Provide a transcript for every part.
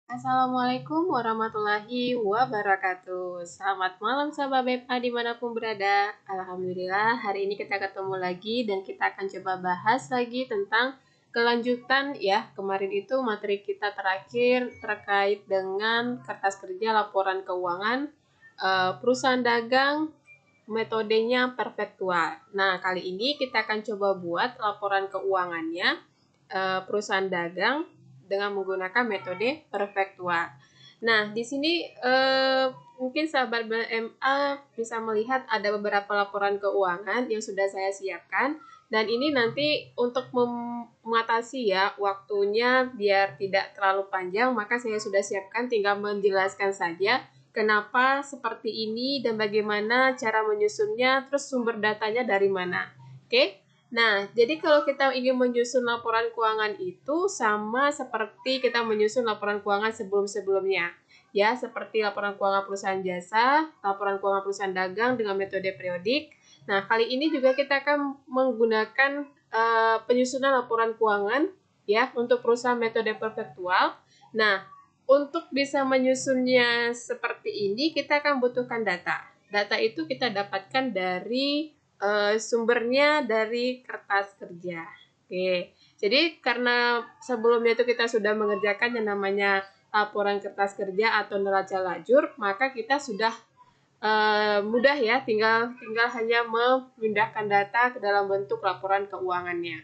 Assalamualaikum warahmatullahi wabarakatuh. Selamat malam sahabat BMA dimanapun berada. Alhamdulillah hari ini kita ketemu lagi dan kita akan coba bahas lagi tentang kelanjutan ya. Kemarin itu materi kita terakhir terkait dengan kertas kerja laporan keuangan perusahaan dagang, metodenya perfektual. Nah, kali ini kita akan coba buat laporan keuangannya perusahaan dagang dengan menggunakan metode perfektual. Nah, di sini mungkin sahabat BMA bisa melihat ada beberapa laporan keuangan yang sudah saya siapkan, dan ini nanti untuk mengatasi ya waktunya biar tidak terlalu panjang, maka saya sudah siapkan, tinggal menjelaskan saja kenapa seperti ini dan bagaimana cara menyusunnya, terus sumber datanya dari mana. Oke? Nah, jadi kalau kita ingin menyusun laporan keuangan itu sama seperti kita menyusun laporan keuangan sebelum-sebelumnya. Ya, seperti laporan keuangan perusahaan jasa, laporan keuangan perusahaan dagang dengan metode periodik. Nah, kali ini juga kita akan menggunakan penyusunan laporan keuangan ya untuk perusahaan metode perfektual. Nah, untuk bisa menyusunnya seperti ini, kita akan butuhkan data. Data itu kita dapatkan dari sumbernya dari kertas kerja. Oke, jadi karena sebelumnya itu kita sudah mengerjakan yang namanya laporan kertas kerja atau neraca lajur, maka kita sudah mudah ya, tinggal hanya memindahkan data ke dalam bentuk laporan keuangannya.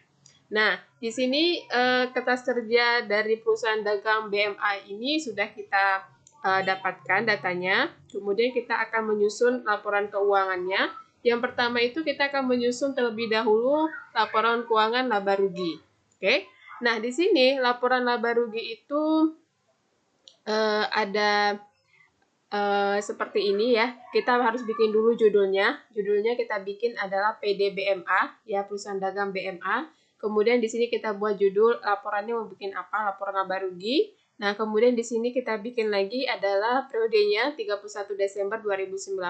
Nah, di sini kertas kerja dari perusahaan dagang BMA ini sudah kita dapatkan datanya. Kemudian kita akan menyusun laporan keuangannya. Yang pertama itu kita akan menyusun terlebih dahulu laporan keuangan laba rugi. Oke. Nah, di sini laporan laba rugi itu ada seperti ini ya. Kita harus bikin dulu judulnya. Judulnya kita bikin adalah PDBMA ya, perusahaan dagang BMA. Kemudian di sini kita buat judul laporannya mau bikin apa, laporan laba rugi. Nah, kemudian di sini kita bikin lagi adalah periodenya 31 Desember 2019.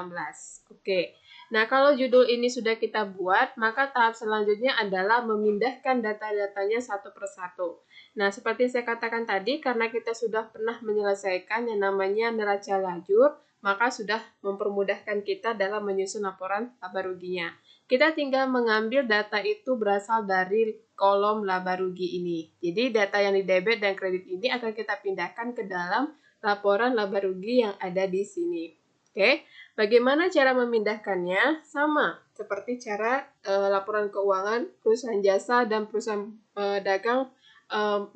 Oke. Nah, kalau judul ini sudah kita buat, maka tahap selanjutnya adalah memindahkan data-datanya satu persatu. Nah, seperti saya katakan tadi, karena kita sudah pernah menyelesaikan yang namanya neraca lajur, maka sudah mempermudahkan kita dalam menyusun laporan laba ruginya. Kita tinggal mengambil data itu berasal dari kolom laba rugi ini. Jadi data yang di debit dan kredit ini akan kita pindahkan ke dalam laporan laba rugi yang ada di sini. Oke, bagaimana cara memindahkannya? Sama seperti cara laporan keuangan perusahaan jasa dan perusahaan dagang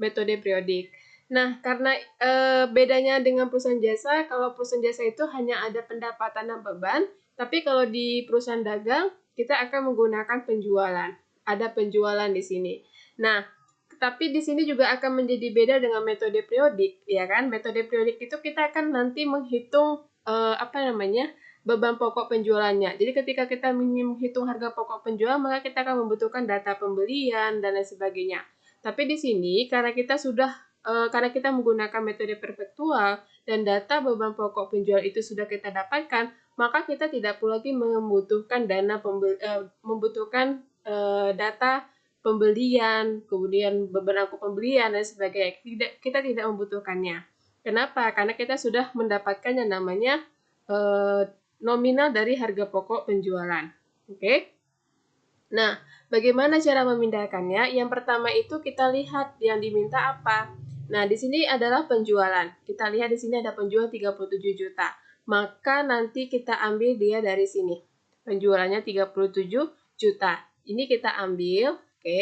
metode periodik. Nah, karena bedanya dengan perusahaan jasa, kalau perusahaan jasa itu hanya ada pendapatan dan beban, tapi kalau di perusahaan dagang, kita akan menggunakan penjualan. Ada penjualan di sini. Nah, tapi di sini juga akan menjadi beda dengan metode periodik, ya kan? Metode periodik itu kita akan nanti menghitung beban pokok penjualannya. Jadi ketika kita menghitung harga pokok penjual, maka kita akan membutuhkan data pembelian dan lain sebagainya. Tapi di sini karena kita menggunakan metode perfektual dan data beban pokok penjual itu sudah kita dapatkan, maka kita tidak perlu lagi membutuhkan data pembelian, kemudian beban angkut pembelian dan sebagainya. Kita tidak membutuhkannya. Kenapa? Karena kita sudah mendapatkan yang namanya nominal dari harga pokok penjualan. Oke? Nah, bagaimana cara memindahkannya? Yang pertama itu kita lihat yang diminta apa. Nah, di sini adalah penjualan. Kita lihat di sini ada penjual 37 juta. Maka nanti kita ambil dia dari sini. Penjualannya 37 juta. Ini kita ambil, oke.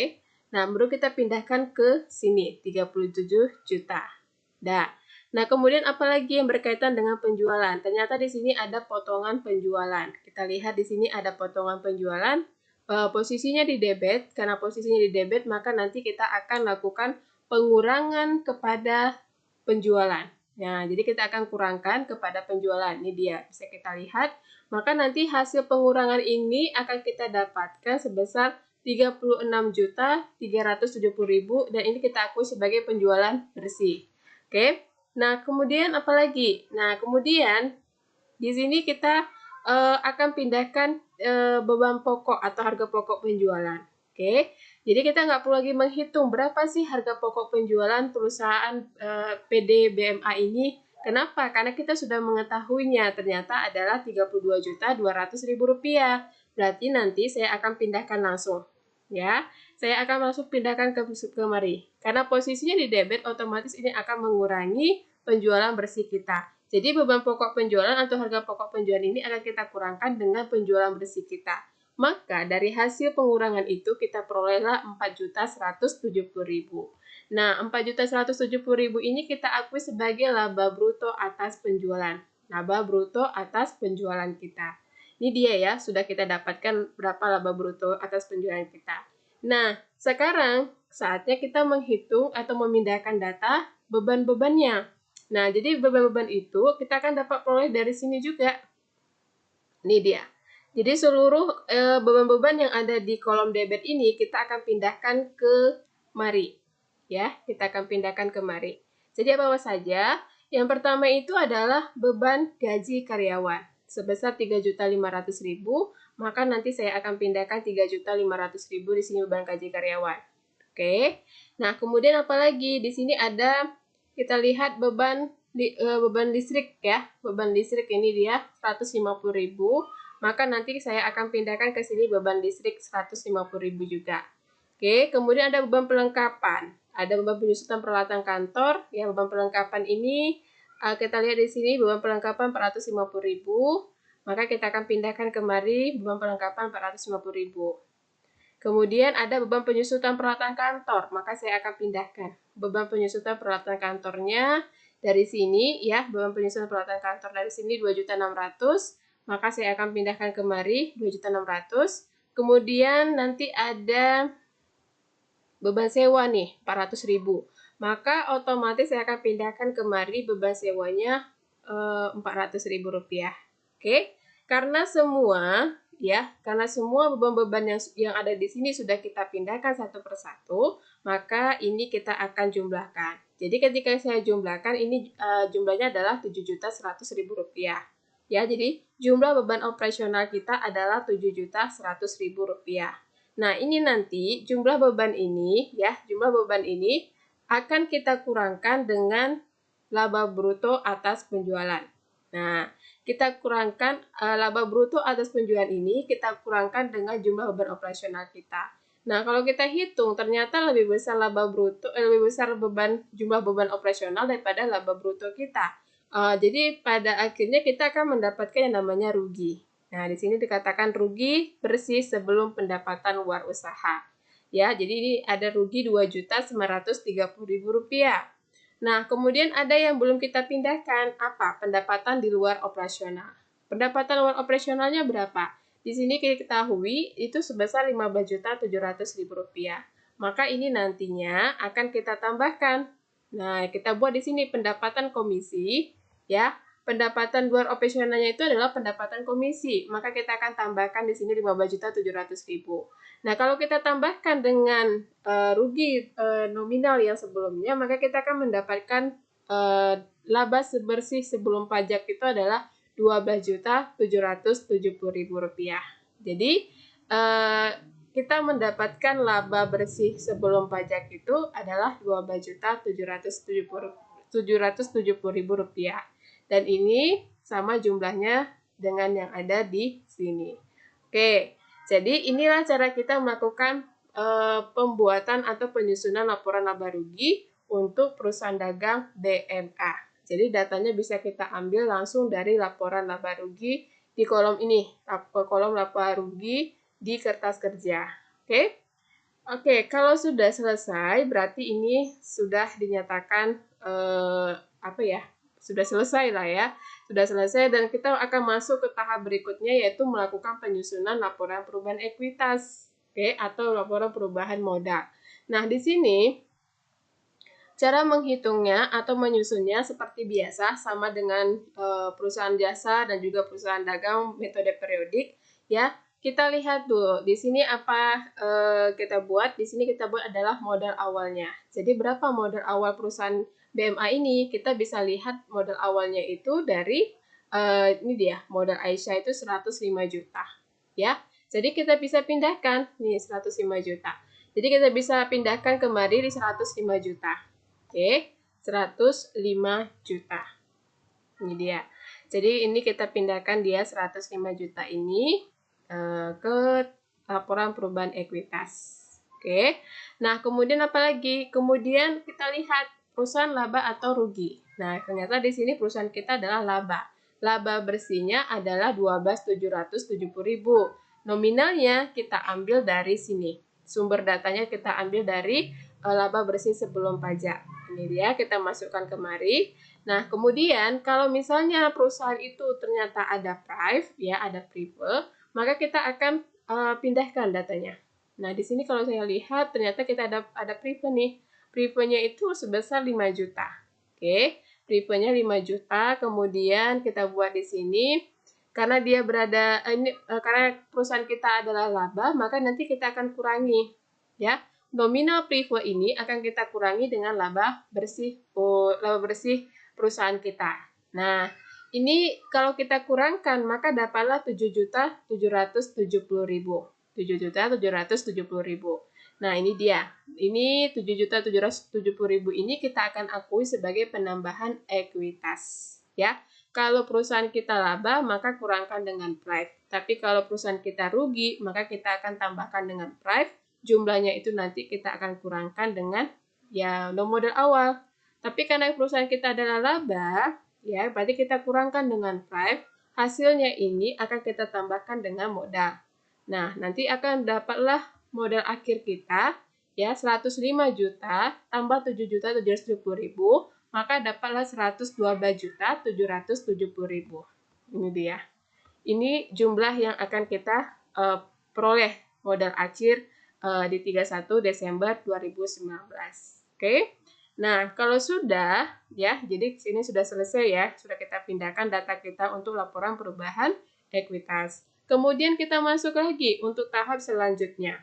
Nah, baru kita pindahkan ke sini, 37 juta. Nah, kemudian apalagi yang berkaitan dengan penjualan? Ternyata di sini ada potongan penjualan. Kita lihat di sini ada potongan penjualan. Posisinya di debit, karena posisinya di debit, maka nanti kita akan lakukan pengurangan kepada penjualan. Nah, jadi kita akan kurangkan kepada penjualan. Ini dia, bisa kita lihat. Maka nanti hasil pengurangan ini akan kita dapatkan sebesar 36.370.000 dan ini kita akui sebagai penjualan bersih. Oke. Nah, kemudian apa lagi? Nah, kemudian di sini kita akan pindahkan beban pokok atau harga pokok penjualan. Oke, jadi kita nggak perlu lagi menghitung berapa sih harga pokok penjualan perusahaan PD BMA ini. Kenapa? Karena kita sudah mengetahuinya, ternyata adalah Rp32.200.000. Berarti nanti saya akan pindahkan langsung. Ya, saya akan langsung pindahkan ke kemari. Karena posisinya di debit, otomatis ini akan mengurangi penjualan bersih kita. Jadi beban pokok penjualan atau harga pokok penjualan ini akan kita kurangkan dengan penjualan bersih kita. Maka dari hasil pengurangan itu kita perolehlah 4.170.000. Nah, 4.170.000 ini kita akui sebagai laba bruto atas penjualan. Laba bruto atas penjualan kita. Ini dia ya, sudah kita dapatkan berapa laba bruto atas penjualan kita. Nah, sekarang saatnya kita menghitung atau memindahkan data beban-bebannya. Nah, jadi beban-beban itu kita akan dapat peroleh dari sini juga. Ini dia. Jadi seluruh beban-beban yang ada di kolom debit ini kita akan pindahkan ke mari. Ya, kita akan pindahkan ke mari. Jadi apa saja? Yang pertama itu adalah beban gaji karyawan sebesar 3.500.000, maka nanti saya akan pindahkan 3.500.000 di sini beban gaji karyawan. Oke. Nah, kemudian apa lagi? Di sini ada kita lihat beban listrik ya. Beban listrik ini dia 150.000. Maka nanti saya akan pindahkan ke sini beban listrik 150.000 juga. Oke, kemudian ada beban perlengkapan. Ada beban penyusutan peralatan kantor. Ya, beban perlengkapan ini kita lihat di sini beban perlengkapan 450.000. Maka kita akan pindahkan kemari beban perlengkapan 450.000. Kemudian ada beban penyusutan peralatan kantor, maka saya akan pindahkan beban penyusutan peralatan kantornya dari sini ya, beban penyusutan peralatan kantor dari sini 2.600.000. Maka saya akan pindahkan kemari 2.600.000. Kemudian nanti ada beban sewa nih 400.000. Maka otomatis saya akan pindahkan kemari beban sewanya Rp400.000. Oke, karena semua beban-beban yang ada di sini sudah kita pindahkan satu persatu, maka ini kita akan jumlahkan. Jadi ketika saya jumlahkan ini jumlahnya adalah Rp7.100.000. Ya, jadi jumlah beban operasional kita adalah Rp7.100.000. Nah, ini nanti jumlah beban ini akan kita kurangkan dengan laba bruto atas penjualan. Nah, kita kurangkan laba bruto atas penjualan ini, kita kurangkan dengan jumlah beban operasional kita. Nah, kalau kita hitung ternyata lebih besar jumlah beban operasional daripada laba bruto kita. Jadi pada akhirnya kita akan mendapatkan yang namanya rugi. Nah, di sini dikatakan rugi bersih sebelum pendapatan luar usaha. Ya, jadi ini ada rugi Rp2.930.000. Nah, kemudian ada yang belum kita pindahkan, apa? Pendapatan di luar operasional. Pendapatan luar operasionalnya berapa? Di sini kita ketahui itu sebesar Rp15.700.000. Maka ini nantinya akan kita tambahkan. Nah, kita buat di sini pendapatan komisi, ya. Pendapatan luar operasionalnya itu adalah pendapatan komisi, maka kita akan tambahkan di sini Rp15.700.000. Nah, kalau kita tambahkan dengan rugi nominal yang sebelumnya, maka kita akan mendapatkan laba bersih sebelum pajak itu adalah Rp12.770.000. Jadi, kita mendapatkan laba bersih sebelum pajak itu adalah Rp12.770.000. Dan ini sama jumlahnya dengan yang ada di sini. Oke, jadi inilah cara kita melakukan pembuatan atau penyusunan laporan laba rugi untuk perusahaan dagang BMA. Jadi datanya bisa kita ambil langsung dari laporan laba rugi di kolom ini, kolom laba rugi di kertas kerja. Oke? Oke, kalau sudah selesai berarti ini sudah dinyatakan sudah selesai lah ya. Sudah selesai dan kita akan masuk ke tahap berikutnya yaitu melakukan penyusunan laporan perubahan ekuitas, atau laporan perubahan modal. Nah, di sini cara menghitungnya atau menyusunnya seperti biasa sama dengan perusahaan jasa dan juga perusahaan dagang metode periodik ya. Kita lihat dulu di sini apa kita buat. Di sini kita buat adalah modal awalnya. Jadi berapa modal awal perusahaan BMA ini? Kita bisa lihat modal awalnya itu dari ini dia, modal Aisyah itu 105 juta. Ya. Jadi kita bisa pindahkan nih 105 juta. Jadi kita bisa pindahkan kemari di 105 juta. Oke, 105 juta. Ini dia. Jadi ini kita pindahkan dia 105 juta ini ke laporan perubahan ekuitas. Oke. Nah, kemudian apa lagi? Kemudian kita lihat perusahaan laba atau rugi. Nah, ternyata di sini perusahaan kita adalah laba. Laba bersihnya adalah 12.770.000. Nominalnya kita ambil dari sini. Sumber datanya kita ambil dari laba bersih sebelum pajak. Ini dia, kita masukkan kemari. Nah, kemudian kalau misalnya perusahaan itu ternyata ada prive, ya, ada prive, maka kita akan pindahkan datanya. Nah, di sini kalau saya lihat ternyata kita ada prive nih. Prive-nya itu sebesar 5 juta. Oke, prive-nya 5 juta, kemudian kita buat di sini karena dia berada karena perusahaan kita adalah laba, maka nanti kita akan kurangi, ya. Nominal prive ini akan kita kurangi dengan laba bersih perusahaan kita. Nah, ini kalau kita kurangkan maka dapatlah 7.770.000. 7.770.000. Nah, ini dia. Ini 7.770.000 ini kita akan akui sebagai penambahan ekuitas, ya. Kalau perusahaan kita laba, maka kurangkan dengan prive. Tapi kalau perusahaan kita rugi, maka kita akan tambahkan dengan prive. Jumlahnya itu nanti kita akan kurangkan dengan ya modal awal. Tapi karena perusahaan kita adalah laba, ya berarti kita kurangkan dengan prive. Hasilnya ini akan kita tambahkan dengan modal. Nah, nanti akan dapatlah modal akhir kita ya 105 juta tambah 7.770.000, maka dapatlah 112.770.000. Ini dia. Ini jumlah yang akan kita peroleh modal akhir di 31 Desember 2019. Oke. Nah, kalau sudah ya, jadi sini sudah selesai ya, sudah kita pindahkan data kita untuk laporan perubahan ekuitas. Kemudian kita masuk lagi untuk tahap selanjutnya.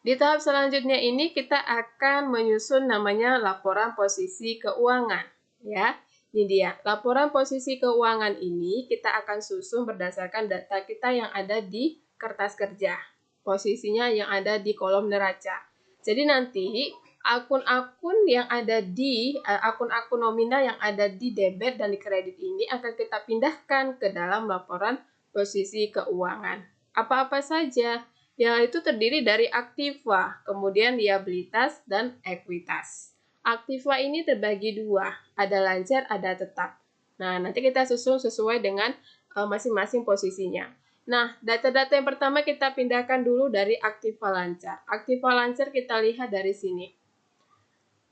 Di tahap selanjutnya ini kita akan menyusun namanya laporan posisi keuangan, ya. Ini dia, laporan posisi keuangan ini kita akan susun berdasarkan data kita yang ada di kertas kerja. Posisinya yang ada di kolom neraca. Jadi nanti akun-akun yang ada di akun-akun nominal yang ada di debit dan di kredit ini akan kita pindahkan ke dalam laporan posisi keuangan. Apa-apa saja? Yaitu terdiri dari aktiva, kemudian liabilitas, dan ekuitas. Aktiva ini terbagi dua, ada lancar, ada tetap. Nah, nanti kita susun sesuai dengan masing-masing posisinya. Nah, data-data yang pertama kita pindahkan dulu dari aktiva lancar. Aktiva lancar kita lihat dari sini.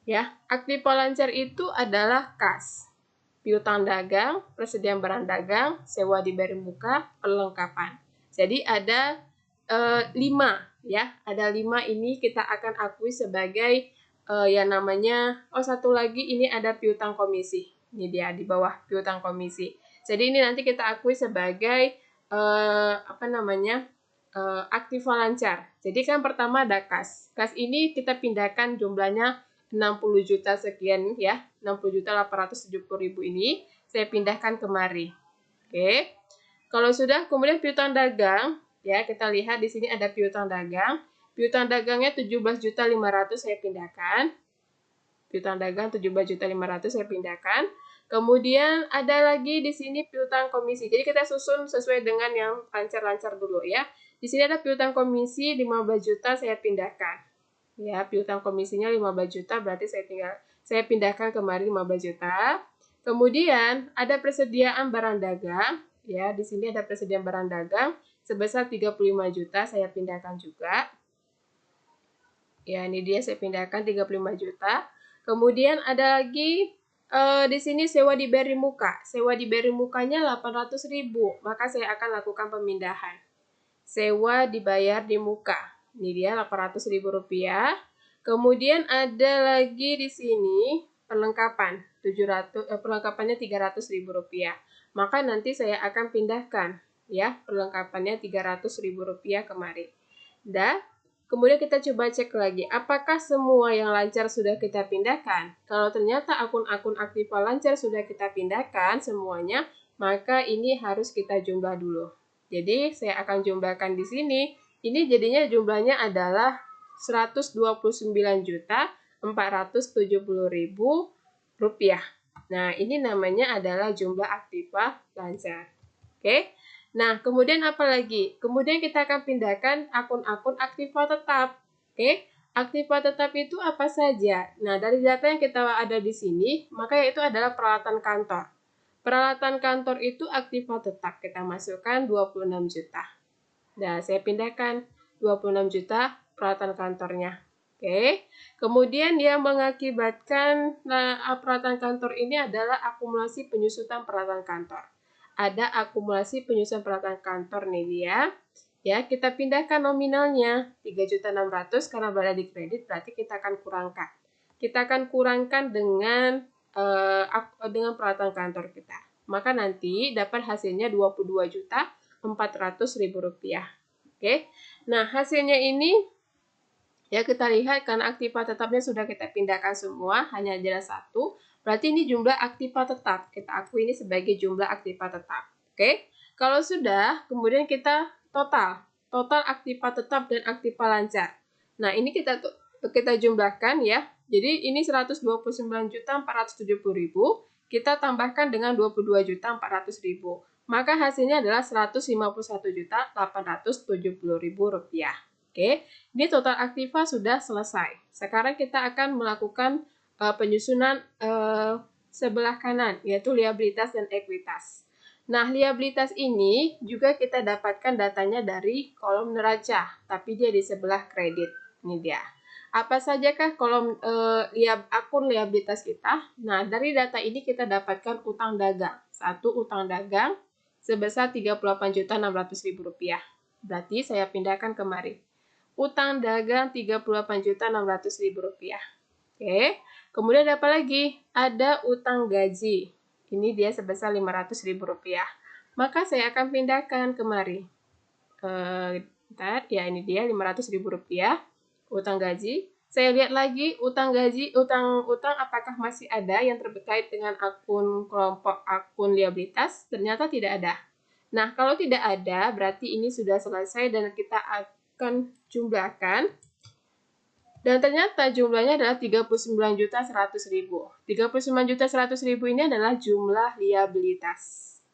Ya, aktiva lancar itu adalah kas, piutang dagang, persediaan barang dagang, sewa diberi muka, perlengkapan. Jadi ada 5 ya, ada 5 ini kita akan akui sebagai yang namanya satu lagi ini ada piutang komisi. Ini dia di bawah piutang komisi. Jadi ini nanti kita akui sebagai aktiva lancar. Jadi kan pertama ada kas. Kas ini kita pindahkan jumlahnya 60 juta sekian ya, 60.870.000 ini saya pindahkan kemari. Oke. Kalau sudah kemudian piutang dagang ya, kita lihat di sini ada piutang dagang. Piutang dagangnya 17.500.000 saya pindahkan. Piutang dagang 17.500.000 saya pindahkan. Kemudian ada lagi di sini piutang komisi. Jadi kita susun sesuai dengan yang lancar-lancar dulu ya. Di sini ada piutang komisi 15 juta saya pindahkan. Ya, piutang komisinya 15 juta berarti saya pindahkan kemari 15 juta. Kemudian ada persediaan barang dagang. Ya, di sini ada persediaan barang dagang sebesar 35 juta saya pindahkan juga. Ya, ini dia saya pindahkan 35 juta. Kemudian ada lagi di sini sewa diberi muka. Sewa diberi mukanya 800.000, maka saya akan lakukan pemindahan. Sewa dibayar di muka. Ini dia 800.000 rupiah. Kemudian ada lagi di sini perlengkapan. Perlengkapannya 300.000 rupiah. Maka nanti saya akan pindahkan ya perlengkapannya 300.000 rupiah kemari. Dan kemudian kita coba cek lagi, apakah semua yang lancar sudah kita pindahkan? Kalau ternyata akun-akun aktiva lancar sudah kita pindahkan semuanya, maka ini harus kita jumlah dulu. Jadi saya akan jumlahkan di sini. Ini jadinya jumlahnya adalah Rp129.470.000. Nah, ini namanya adalah jumlah aktiva lancar. Oke. Nah, kemudian apa lagi? Kemudian kita akan pindahkan akun-akun aktiva tetap. Oke. Aktiva tetap itu apa saja? Nah, dari data yang kita ada di sini, maka itu adalah peralatan kantor. Peralatan kantor itu aktiva tetap. Kita masukkan 26 juta. Nah, saya pindahkan 26 juta peralatan kantornya. Oke. Kemudian yang mengakibatkan peralatan kantor ini adalah akumulasi penyusutan peralatan kantor. Ada akumulasi penyusutan peralatan kantor nih dia. Ya, kita pindahkan nominalnya 3.600.000 karena berada di kredit, berarti kita akan kurangkan. Kita akan kurangkan dengan peralatan kantor kita. Maka nanti dapat hasilnya Rp22.400.000. Oke. Nah, hasilnya ini ya kita lihat karena aktiva tetapnya sudah kita pindahkan semua, hanya ada satu. Berarti ini jumlah aktiva tetap. Kita akui ini sebagai jumlah aktiva tetap. Oke. Kalau sudah, kemudian kita total aktiva tetap dan aktiva lancar. Nah, ini kita jumlahkan ya. Jadi ini 129.470.000, kita tambahkan dengan 22.400.000. Maka hasilnya adalah Rp151.870.000. Oke, ini total aktiva sudah selesai. Sekarang kita akan melakukan penyusunan sebelah kanan, yaitu liabilitas dan ekuitas. Nah, liabilitas ini juga kita dapatkan datanya dari kolom neraca, tapi dia di sebelah kredit. Ini dia. Apa sajakah kolom akun liabilitas kita? Nah, dari data ini kita dapatkan utang dagang. Satu utang dagang sebesar Rp38.600.000. Berarti saya pindahkan kemari. Utang dagang Rp38.600.000. Oke. Kemudian ada apa lagi? Ada utang gaji. Ini dia sebesar Rp500.000. Maka saya akan pindahkan kemari. Ya ini dia Rp500.000. Utang gaji. Saya lihat lagi utang gaji, utang apakah masih ada yang terkait dengan akun kelompok akun liabilitas? Ternyata tidak ada. Nah, kalau tidak ada, berarti ini sudah selesai dan kita akan jumlahkan. Dan ternyata jumlahnya adalah Rp39.100.000. Rp39.100.000 ini adalah jumlah liabilitas.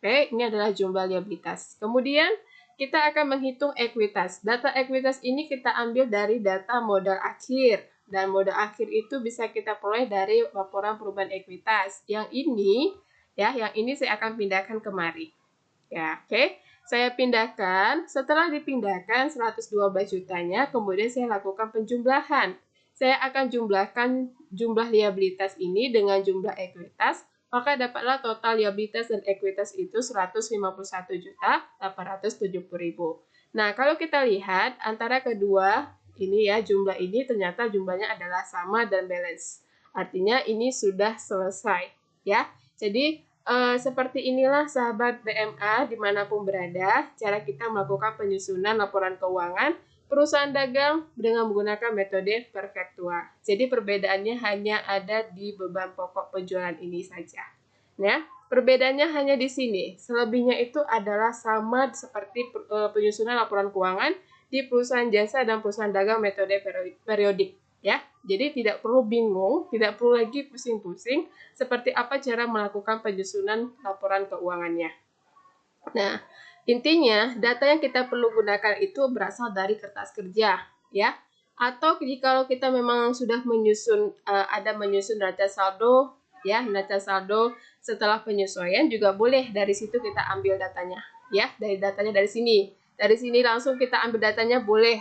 Oke, ini adalah jumlah liabilitas. Kemudian kita akan menghitung ekuitas. Data ekuitas ini kita ambil dari data modal akhir. Dan modal akhir itu bisa kita peroleh dari laporan perubahan ekuitas. Yang ini saya akan pindahkan kemari. Ya, oke. Saya pindahkan. Setelah dipindahkan 112 jutanya, kemudian saya lakukan penjumlahan. Saya akan jumlahkan jumlah liabilitas ini dengan jumlah ekuitas. Maka dapatlah total liabilitas dan ekuitas itu Rp151.870.000. Nah, kalau kita lihat antara kedua ini ya, jumlah ini ternyata jumlahnya adalah sama dan balance. Artinya ini sudah selesai ya. Jadi seperti inilah sahabat BMA dimanapun berada, cara kita melakukan penyusunan laporan keuangan perusahaan dagang dengan menggunakan metode Perfectua. Jadi perbedaannya hanya ada di beban pokok penjualan ini saja. Ya, perbedaannya hanya di sini. Selebihnya itu adalah sama seperti penyusunan laporan keuangan di perusahaan jasa dan perusahaan dagang metode periodik. Ya, jadi tidak perlu bingung, tidak perlu lagi pusing-pusing seperti apa cara melakukan penyusunan laporan keuangannya. Nah, intinya data yang kita perlu gunakan itu berasal dari kertas kerja, ya. Atau jika kita memang sudah menyusun neraca saldo, ya, neraca saldo setelah penyesuaian juga boleh dari situ kita ambil datanya, ya, dari datanya dari sini. Dari sini langsung kita ambil datanya boleh.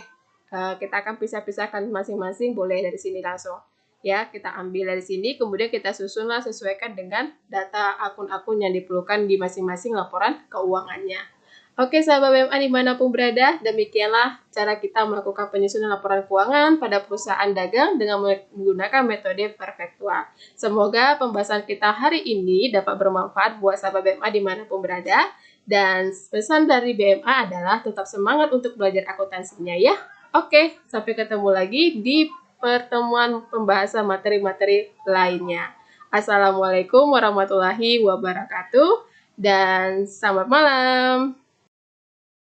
Kita akan pisah-pisahkan masing-masing, boleh dari sini langsung. Ya, kita ambil dari sini, kemudian kita susunlah sesuaikan dengan data akun-akun yang diperlukan di masing-masing laporan keuangannya. Oke, sahabat BMA dimanapun berada, demikianlah cara kita melakukan penyusunan laporan keuangan pada perusahaan dagang dengan menggunakan metode Perfectua. Semoga pembahasan kita hari ini dapat bermanfaat buat sahabat BMA dimanapun berada. Dan pesan dari BMA adalah tetap semangat untuk belajar akuntansinya ya. Oke, sampai ketemu lagi di pertemuan pembahasan materi-materi lainnya. Assalamualaikum warahmatullahi wabarakatuh dan selamat malam.